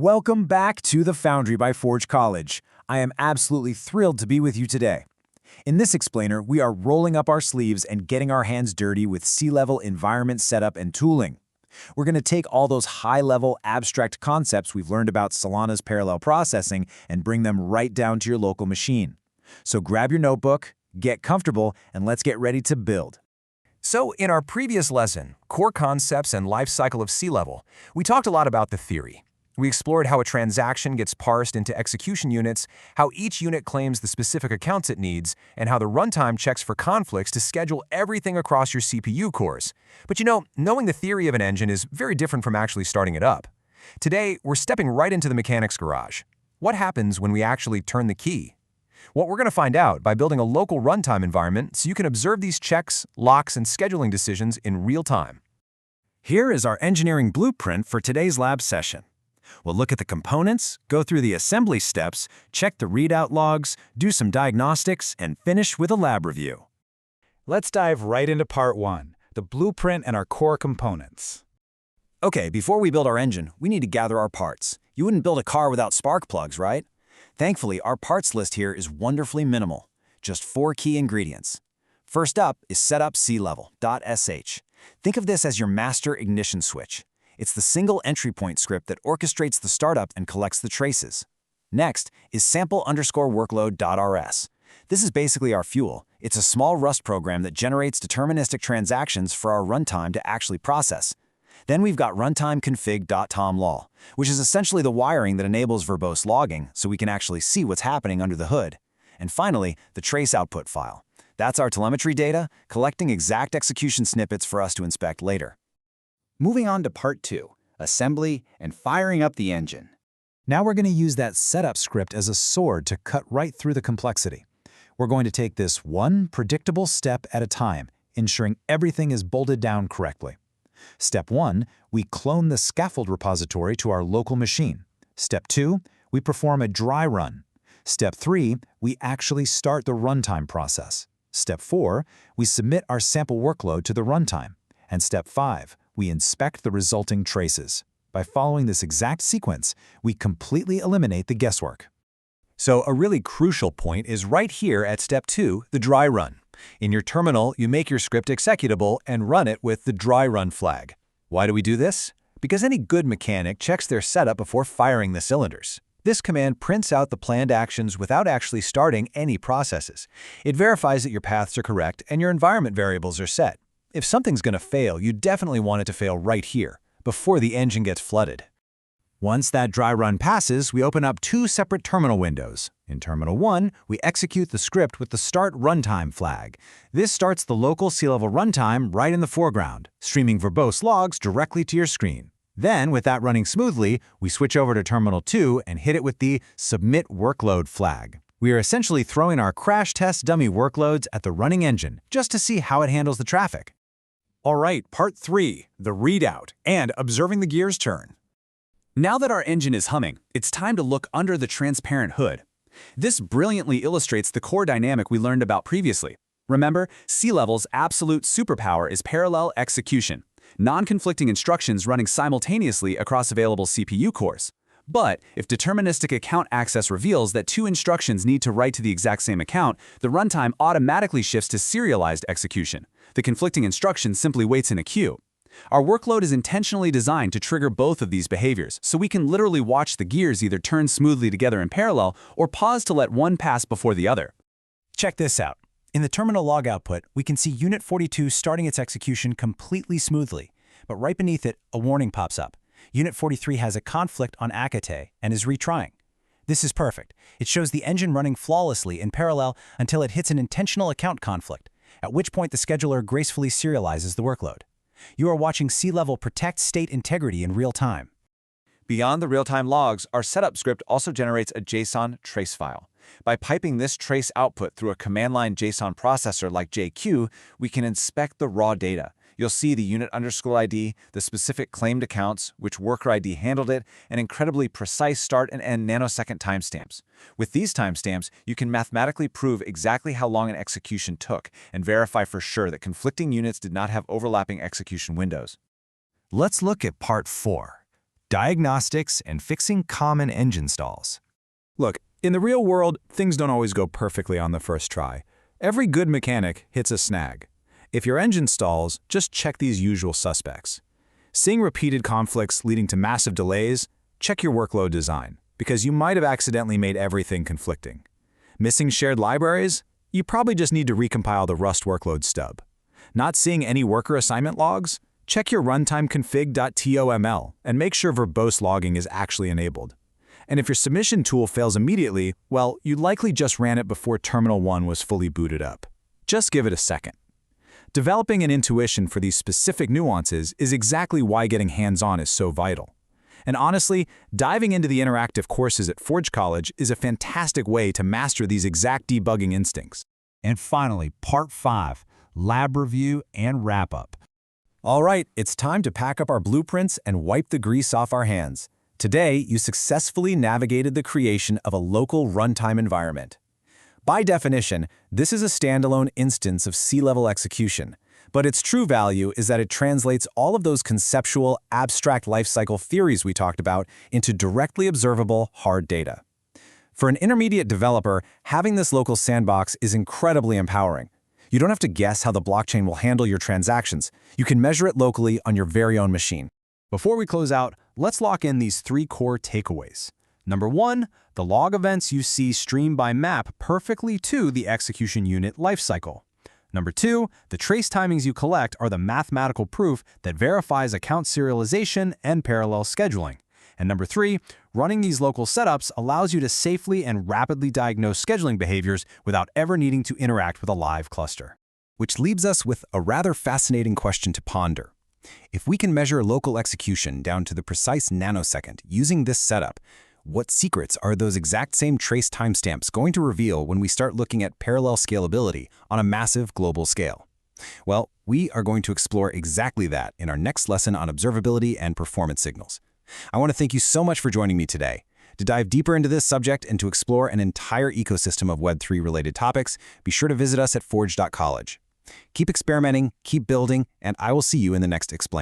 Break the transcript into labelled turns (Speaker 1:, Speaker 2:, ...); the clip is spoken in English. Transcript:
Speaker 1: Welcome back to the Foundry by Forge College. I am absolutely thrilled to be with you today. In this explainer, we are rolling up our sleeves and getting our hands dirty with Sealevel environment setup and tooling. We're going to take all those high-level abstract concepts we've learned about Solana's parallel processing and bring them right down to your local machine. So grab your notebook, get comfortable, and let's get ready to build.
Speaker 2: So in our previous lesson, Core Concepts and Lifecycle of Sealevel, we talked a lot about the theory. We explored how a transaction gets parsed into execution units, how each unit claims the specific accounts it needs, and how the runtime checks for conflicts to schedule everything across your CPU cores. But knowing the theory of an engine is very different from actually starting it up. Today, we're stepping right into the mechanics garage. What happens when we actually turn the key? Well, we're going to find out by building a local runtime environment so you can observe these checks, locks, and scheduling decisions in real time.
Speaker 1: Here is our engineering blueprint for today's lab session. We'll look at the components, go through the assembly steps, check the readout logs, do some diagnostics, and finish with a lab review.
Speaker 3: Let's dive right into part 1, the blueprint and our core components.
Speaker 1: Okay, before we build our engine, we need to gather our parts. You wouldn't build a car without spark plugs, right? Thankfully, our parts list here is wonderfully minimal, just 4 key ingredients. First up is setup.Sealevel.sh. Think of this as your master ignition switch. It's the single entry point script that orchestrates the startup and collects the traces. Next is sample_workload.rs. This is basically our fuel. It's a small Rust program that generates deterministic transactions for our runtime to actually process. Then we've got runtimeconfig.tomlol, which is essentially the wiring that enables verbose logging so we can actually see what's happening under the hood. And finally, the trace output file. That's our telemetry data, collecting exact execution snippets for us to inspect later.
Speaker 4: Moving on to part 2, assembly and firing up the engine.
Speaker 3: Now we're going to use that setup script as a sword to cut right through the complexity. We're going to take this one predictable step at a time, ensuring everything is bolted down correctly. Step 1, we clone the scaffold repository to our local machine. Step 2, we perform a dry run. Step 3, we actually start the runtime process. Step 4, we submit our sample workload to the runtime. And step 5, we inspect the resulting traces. By following this exact sequence, we completely eliminate the guesswork.
Speaker 2: So a really crucial point is right here at step 2, the dry run. In your terminal, you make your script executable and run it with the dry run flag. Why do we do this? Because any good mechanic checks their setup before firing the cylinders. This command prints out the planned actions without actually starting any processes. It verifies that your paths are correct and your environment variables are set. If something's going to fail, you definitely want it to fail right here, before the engine gets flooded. Once that dry run passes, we open up 2 separate terminal windows. In Terminal 1, we execute the script with the Start Runtime flag. This starts the local Sealevel runtime right in the foreground, streaming verbose logs directly to your screen. Then, with that running smoothly, we switch over to Terminal 2 and hit it with the Submit Workload flag. We are essentially throwing our crash test dummy workloads at the running engine just to see how it handles the traffic.
Speaker 1: All right, part 3, the readout and observing the gears turn. Now that our engine is humming, it's time to look under the transparent hood. This brilliantly illustrates the core dynamic we learned about previously. Remember, Sealevel's absolute superpower is parallel execution, non-conflicting instructions running simultaneously across available CPU cores. But if deterministic account access reveals that 2 instructions need to write to the exact same account, the runtime automatically shifts to serialized execution. The conflicting instruction simply waits in a queue. Our workload is intentionally designed to trigger both of these behaviors, so we can literally watch the gears either turn smoothly together in parallel or pause to let one pass before the other.
Speaker 3: Check this out. In the terminal log output, we can see Unit 42 starting its execution completely smoothly, but right beneath it, a warning pops up. Unit 43 has a conflict on Akate and is retrying. This is perfect. It shows the engine running flawlessly in parallel until it hits an intentional account conflict, at which point the scheduler gracefully serializes the workload. You are watching Sealevel protect state integrity in real time.
Speaker 2: Beyond the real-time logs, our setup script also generates a JSON trace file. By piping this trace output through a command line JSON processor like JQ, we can inspect the raw data. You'll see the unit_ID, the specific claimed accounts, which worker ID handled it, and incredibly precise start and end nanosecond timestamps. With these timestamps, you can mathematically prove exactly how long an execution took and verify for sure that conflicting units did not have overlapping execution windows.
Speaker 1: Let's look at part 4,
Speaker 3: diagnostics, and fixing common engine stalls.
Speaker 2: Look, in the real world, things don't always go perfectly on the first try. Every good mechanic hits a snag. If your engine stalls, just check these usual suspects. Seeing repeated conflicts leading to massive delays, check your workload design, because you might have accidentally made everything conflicting. Missing shared libraries? You probably just need to recompile the Rust workload stub. Not seeing any worker assignment logs? Check your runtime config.toml and make sure verbose logging is actually enabled. And if your submission tool fails immediately, well, you likely just ran it before Terminal 1 was fully booted up. Just give it a second. Developing an intuition for these specific nuances is exactly why getting hands-on is so vital. And honestly, diving into the interactive courses at Forge College is a fantastic way to master these exact debugging instincts.
Speaker 3: And finally, Part 5, Lab Review and Wrap-Up.
Speaker 1: All right, it's time to pack up our blueprints and wipe the grease off our hands. Today, you successfully navigated the creation of a local runtime environment. By definition, this is a standalone instance of Sealevel execution, but its true value is that it translates all of those conceptual, abstract lifecycle theories we talked about into directly observable, hard data. For an intermediate developer, having this local sandbox is incredibly empowering. You don't have to guess how the blockchain will handle your transactions. You can measure it locally on your very own machine.
Speaker 3: Before we close out, let's lock in these 3 core takeaways. Number 1, the log events you see stream by map perfectly to the execution unit lifecycle. Number 2, the trace timings you collect are the mathematical proof that verifies account serialization and parallel scheduling. And number 3, running these local setups allows you to safely and rapidly diagnose scheduling behaviors without ever needing to interact with a live cluster.
Speaker 1: Which leaves us with a rather fascinating question to ponder. If we can measure local execution down to the precise nanosecond using this setup, what secrets are those exact same trace timestamps going to reveal when we start looking at parallel scalability on a massive global scale? Well, we are going to explore exactly that in our next lesson on observability and performance signals. I want to thank you so much for joining me today. To dive deeper into this subject and to explore an entire ecosystem of Web3 related topics, be sure to visit us at forge.college. Keep experimenting, keep building, and I will see you in the next Explain.